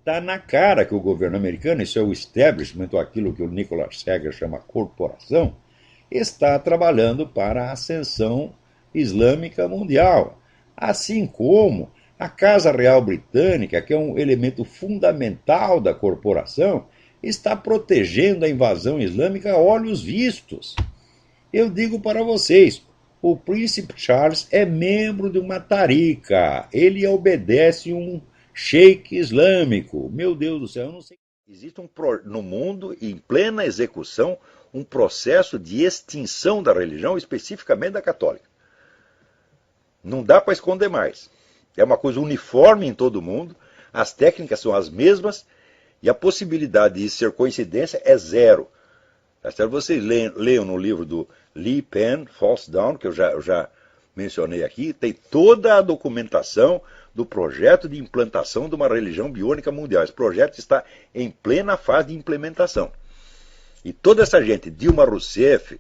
Está na cara que o governo americano, isso é o establishment, ou aquilo que o Nicholas Seger chama corporação, está trabalhando para a ascensão islâmica mundial. Assim como a Casa Real Britânica, que é um elemento fundamental da corporação, está protegendo a invasão islâmica a olhos vistos. Eu digo para vocês, o príncipe Charles é membro de uma tarica, ele obedece um sheik islâmico. Meu Deus do céu, eu não sei. Existe no mundo, em plena execução, um processo de extinção da religião, especificamente da católica. Não dá para esconder mais. É uma coisa uniforme em todo mundo, as técnicas são as mesmas e a possibilidade de isso ser coincidência é zero. Vocês leiam no livro do Lee Penn, False Dawn, que eu já mencionei aqui, tem toda a documentação do projeto de implantação de uma religião biônica mundial. Esse projeto está em plena fase de implementação. E toda essa gente, Dilma Rousseff,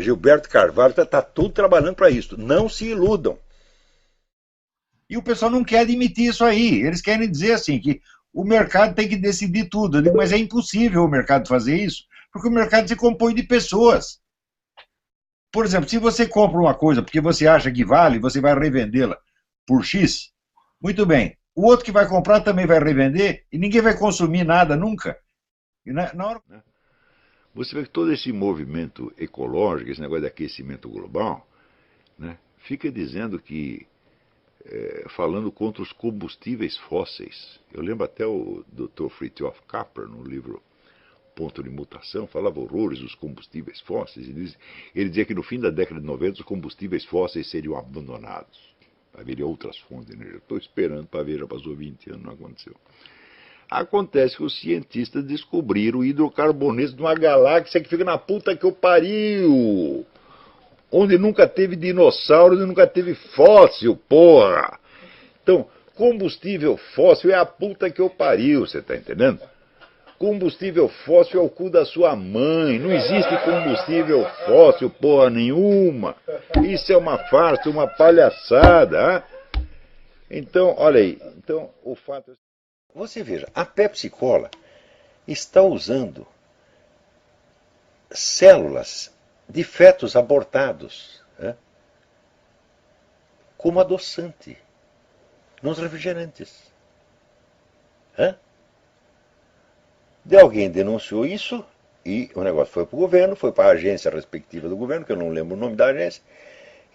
Gilberto Carvalho, está tudo trabalhando para isso. Não se iludam. E o pessoal não quer admitir isso aí. Eles querem dizer assim, que o mercado tem que decidir tudo. Eu digo, mas é impossível o mercado fazer isso, porque o mercado se compõe de pessoas. Por exemplo, se você compra uma coisa porque você acha que vale, você vai revendê-la por X, muito bem. O outro que vai comprar também vai revender e ninguém vai consumir nada nunca. E na hora... Você vê que todo esse movimento ecológico, esse negócio de aquecimento global, né, fica dizendo que, falando contra os combustíveis fósseis. Eu lembro até o Dr. Fritjof Capra, no livro Ponto de Mutação, falava horrores dos combustíveis fósseis. Ele dizia que no fim da década de 90 os combustíveis fósseis seriam abandonados. Haveria outras fontes de energia. Estou esperando para ver, já passou 20 anos, não aconteceu. Acontece que os cientistas descobriram hidrocarbonetos de uma galáxia que fica na puta que eu pariu. Onde nunca teve dinossauro, onde nunca teve fóssil, porra. Então, combustível fóssil é a puta que eu pariu, você está entendendo? Combustível fóssil é o cu da sua mãe. Não existe combustível fóssil, porra nenhuma. Isso é uma farsa, uma palhaçada. Hein? Então, olha aí. Então, o fato é... Você veja, a Pepsi Cola está usando células de fetos abortados, né, como adoçante nos refrigerantes. De alguém denunciou isso e o negócio foi para o governo, foi para a agência respectiva do governo, que eu não lembro o nome da agência,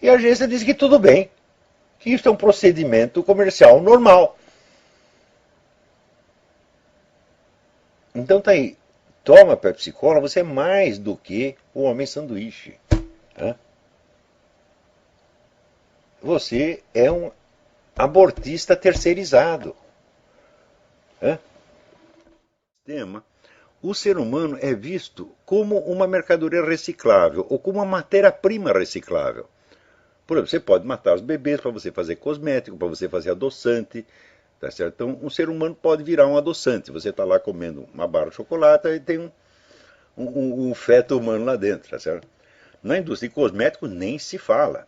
e a agência disse que tudo bem, que isso é um procedimento comercial normal. Então tá aí, toma Pepsi Cola, você é mais do que o homem sanduíche. Né? Você é um abortista terceirizado. Né? O ser humano é visto como uma mercadoria reciclável ou como uma matéria-prima reciclável. Por exemplo, você pode matar os bebês para você fazer cosmético, para você fazer adoçante. Tá certo? Então, um ser humano pode virar um adoçante. Você está lá comendo uma barra de chocolate e tem um feto humano lá dentro. Tá certo? Na indústria de cosméticos nem se fala.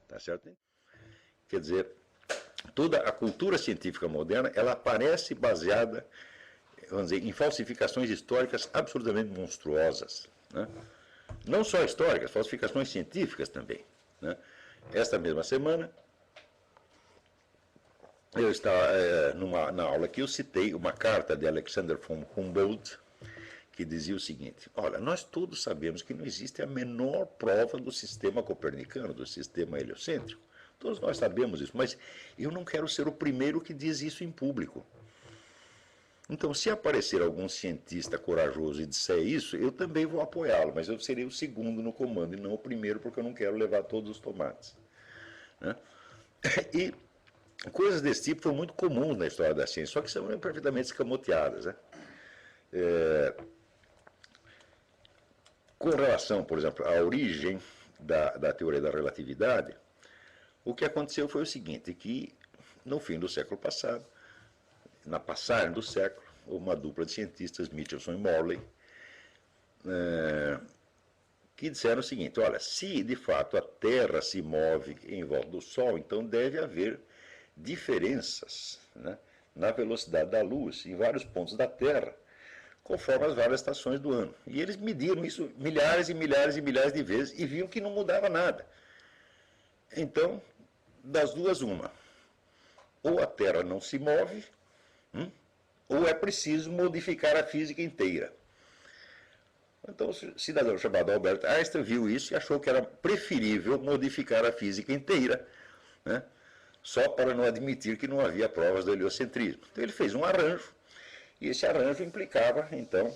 Tá certo? Quer dizer, toda a cultura científica moderna ela aparece baseada, vamos dizer, em falsificações históricas absolutamente monstruosas. Né? Não só históricas, falsificações científicas também. Né? Esta mesma semana, eu estava na aula que eu citei uma carta de Alexander von Humboldt que dizia o seguinte: olha, nós todos sabemos que não existe a menor prova do sistema copernicano, do sistema heliocêntrico. Todos nós sabemos isso, mas eu não quero ser o primeiro que diz isso em público. Então, se aparecer algum cientista corajoso e disser isso, eu também vou apoiá-lo, mas eu serei o segundo no comando e não o primeiro, porque eu não quero levar todos os tomates. Né? E coisas desse tipo foram muito comuns na história da ciência, só que são perfeitamente escamoteadas. Né? Com relação, por exemplo, à origem da teoria da relatividade, o que aconteceu foi o seguinte, que no fim do século passado, na passagem do século, uma dupla de cientistas, Michelson e Morley, que disseram o seguinte: olha, se de fato a Terra se move em volta do Sol, então deve haver diferenças, né, na velocidade da luz em vários pontos da Terra, conforme as várias estações do ano. E eles mediram isso milhares e milhares e milhares de vezes e viam que não mudava nada. Então, das duas, uma. Ou a Terra não se move, ou é preciso modificar a física inteira. Então, o cidadão chamado Albert Einstein viu isso e achou que era preferível modificar a física inteira, né, só para não admitir que não havia provas do heliocentrismo. Então, ele fez um arranjo, e esse arranjo implicava, então,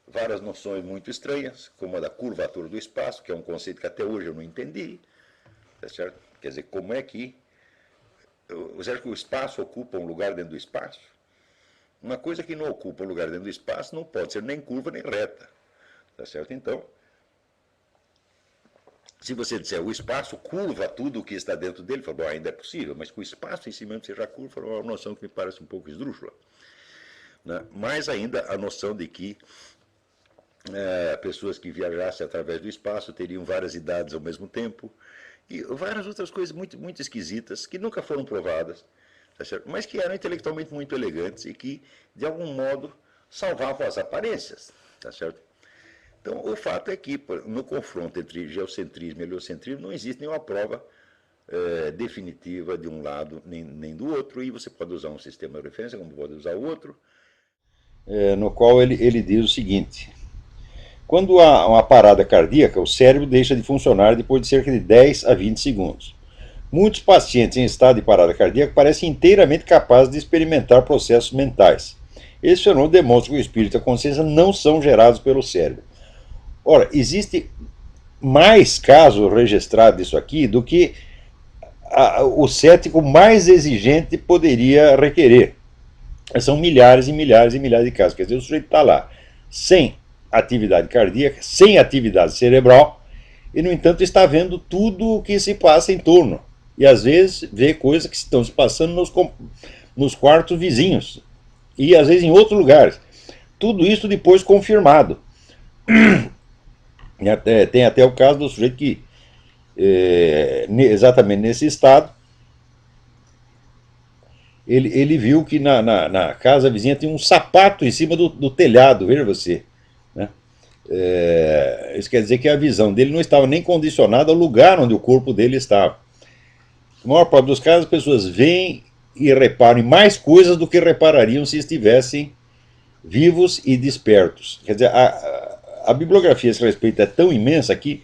várias noções muito estranhas, como a da curvatura do espaço, que é um conceito que até hoje eu não entendi, tá certo? Quer dizer, como é que você acha que o espaço ocupa um lugar dentro do espaço? Uma coisa que não ocupa um lugar dentro do espaço não pode ser nem curva nem reta. Tá certo? Então, se você disser o espaço curva tudo o que está dentro dele, fala, bom, ainda é possível, mas que o espaço em si mesmo seja curva é uma noção que me parece um pouco esdrúxula. Né? Mais ainda a noção de que pessoas que viajassem através do espaço teriam várias idades ao mesmo tempo, e várias outras coisas muito, muito esquisitas, que nunca foram provadas, tá certo? Mas que eram intelectualmente muito elegantes e que, de algum modo, salvavam as aparências. Tá certo? Então, o fato é que, no confronto entre geocentrismo e heliocentrismo, não existe nenhuma prova definitiva de um lado nem do outro, e você pode usar um sistema de referência, como pode usar o outro. No qual ele diz o seguinte: quando há uma parada cardíaca, o cérebro deixa de funcionar depois de cerca de 10 a 20 segundos. Muitos pacientes em estado de parada cardíaca parecem inteiramente capazes de experimentar processos mentais. Esse fenômeno demonstra que o espírito e a consciência não são gerados pelo cérebro. Ora, existe mais casos registrados disso aqui do que o cético mais exigente poderia requerer. São milhares e milhares e milhares de casos. Quer dizer, o sujeito está lá sem atividade cardíaca, sem atividade cerebral, e, no entanto, está vendo tudo o que se passa em torno. E, às vezes, vê coisas que estão se passando nos quartos vizinhos, e, às vezes, em outros lugares. Tudo isso depois confirmado. Tem até o caso do sujeito que, exatamente nesse estado, ele viu que na casa vizinha tinha um sapato em cima do telhado, veja você. Né? Isso quer dizer que a visão dele não estava nem condicionada ao lugar onde o corpo dele estava. Na maior parte dos casos, as pessoas veem e reparam em mais coisas do que reparariam se estivessem vivos e despertos. Quer dizer, a bibliografia a esse respeito é tão imensa que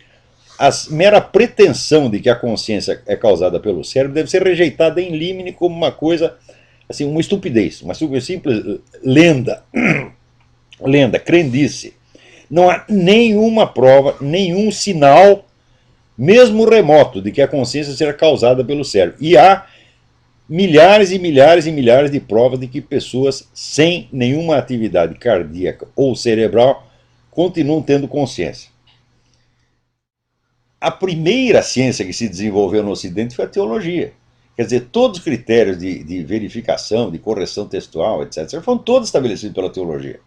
a mera pretensão de que a consciência é causada pelo cérebro deve ser rejeitada em limine como uma coisa, assim, uma estupidez, uma simples lenda, crendice. Não há nenhuma prova, nenhum sinal, mesmo remoto, de que a consciência seja causada pelo cérebro. E há milhares e milhares e milhares de provas de que pessoas sem nenhuma atividade cardíaca ou cerebral continuam tendo consciência. A primeira ciência que se desenvolveu no Ocidente foi a teologia. Quer dizer, todos os critérios de verificação, de correção textual, etc., foram todos estabelecidos pela teologia.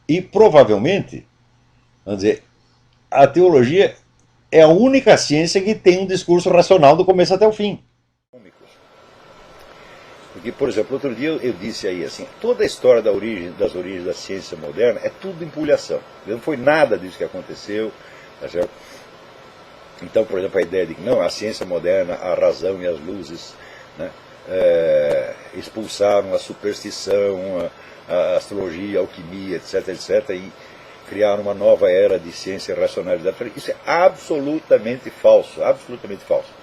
E, provavelmente, vamos dizer, a teologia é a única ciência que tem um discurso racional do começo até o fim. Porque, por exemplo, outro dia eu disse aí assim, toda a história das origens da ciência moderna é tudo empulhação. Não foi nada disso que aconteceu, tá certo? Então, por exemplo, a ideia de que não, a ciência moderna, a razão e as luzes, né, expulsaram a superstição, a astrologia, a alquimia, etc., etc., e criaram uma nova era de ciência e racionalidade. Isso é absolutamente falso, absolutamente falso.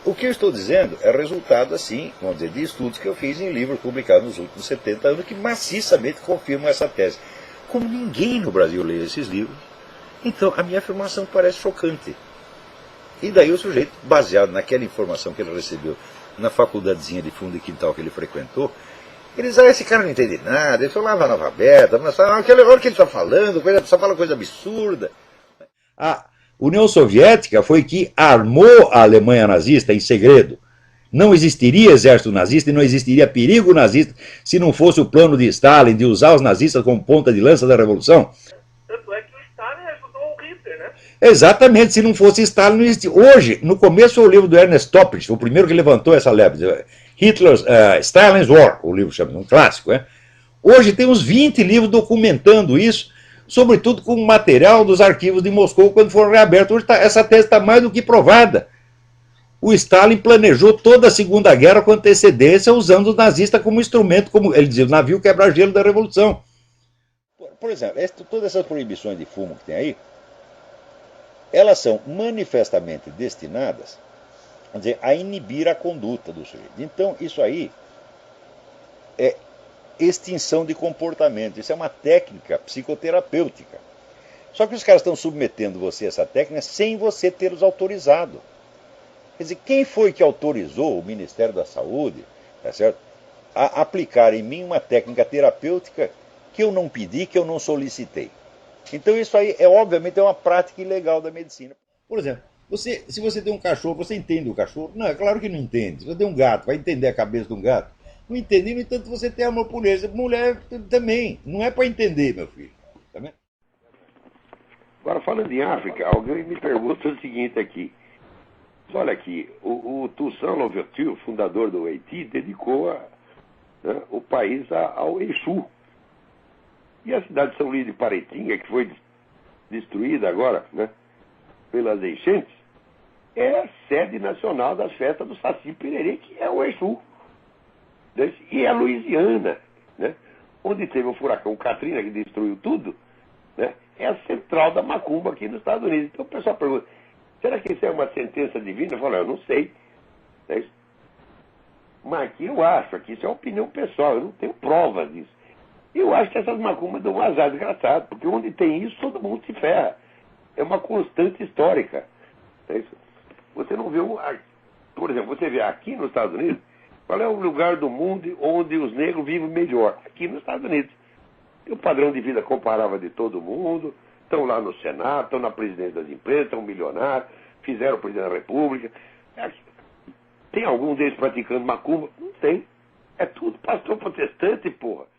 O que eu estou dizendo é resultado, assim, vamos dizer, de estudos que eu fiz em livros publicados nos últimos 70 anos que maciçamente confirmam essa tese. Como ninguém no Brasil lê esses livros, então a minha afirmação parece chocante. E daí o sujeito, baseado naquela informação que ele recebeu na faculdadezinha de fundo de quintal que ele frequentou, ele diz, esse cara não entende nada, ele só lava analfabeta, mas aquela hora que ele está falando, só fala coisa absurda. A União Soviética foi que armou a Alemanha nazista em segredo. Não existiria exército nazista e não existiria perigo nazista se não fosse o plano de Stalin de usar os nazistas como ponta de lança da revolução. Tanto é que o Stalin ajudou o Hitler, né? Exatamente, se não fosse Stalin não existia. Hoje, no começo, o livro do Ernest Toppich, o primeiro que levantou essa lebre, Stalin's War, o livro chama, um clássico, né? Hoje tem uns 20 livros documentando isso, sobretudo com material dos arquivos de Moscou quando foram reabertos. Hoje essa tese está mais do que provada. O Stalin planejou toda a Segunda Guerra com antecedência, usando os nazistas como instrumento, como ele dizia, o navio quebra-gelo da Revolução. Por exemplo, todas essas proibições de fumo que tem aí, elas são manifestamente destinadas, vamos dizer, a inibir a conduta do sujeito. Então, isso aí é extinção de comportamento. Isso é uma técnica psicoterapêutica. Só que os caras estão submetendo você a essa técnica sem você tê-los autorizado. Quer dizer, quem foi que autorizou o Ministério da Saúde, tá certo, a aplicar em mim uma técnica terapêutica que eu não pedi, que eu não solicitei? Então isso aí obviamente uma prática ilegal da medicina. Por exemplo, se você tem um cachorro, você entende o cachorro? Não, é claro que não entende. Se você tem um gato, vai entender a cabeça de um gato? Não entende, no entanto você tem amor por ele. Mulher também, não é para entender, meu filho. Tá vendo? Agora, falando em África, alguém me pergunta o seguinte aqui. Olha aqui, o Toussaint Louverture, fundador do Haiti, dedicou o país ao Exu. E a cidade de São Luís de Paraitinga, que foi destruída agora, né, pelas enchentes, é a sede nacional das festas do Saci Pererê, que é o Exu. E a Louisiana, né, onde teve o furacão Katrina, que destruiu tudo, né, é a central da macumba aqui nos Estados Unidos. Então o pessoal pergunta, será que isso é uma sentença divina? Eu falo, eu não sei. Mas aqui eu acho, aqui isso é uma opinião pessoal, eu não tenho provas disso. Eu acho que essas macumbas dão um azar desgraçado, porque onde tem isso, todo mundo se ferra. É uma constante histórica. Você não vê, por exemplo, você vê aqui nos Estados Unidos, qual é o lugar do mundo onde os negros vivem melhor? Aqui nos Estados Unidos. Tem um padrão de vida comparável de todo mundo, estão lá no Senado, estão na presidência das empresas, estão milionários, fizeram o presidente da República. Tem algum deles praticando macumba? Não tem. É tudo pastor protestante, porra.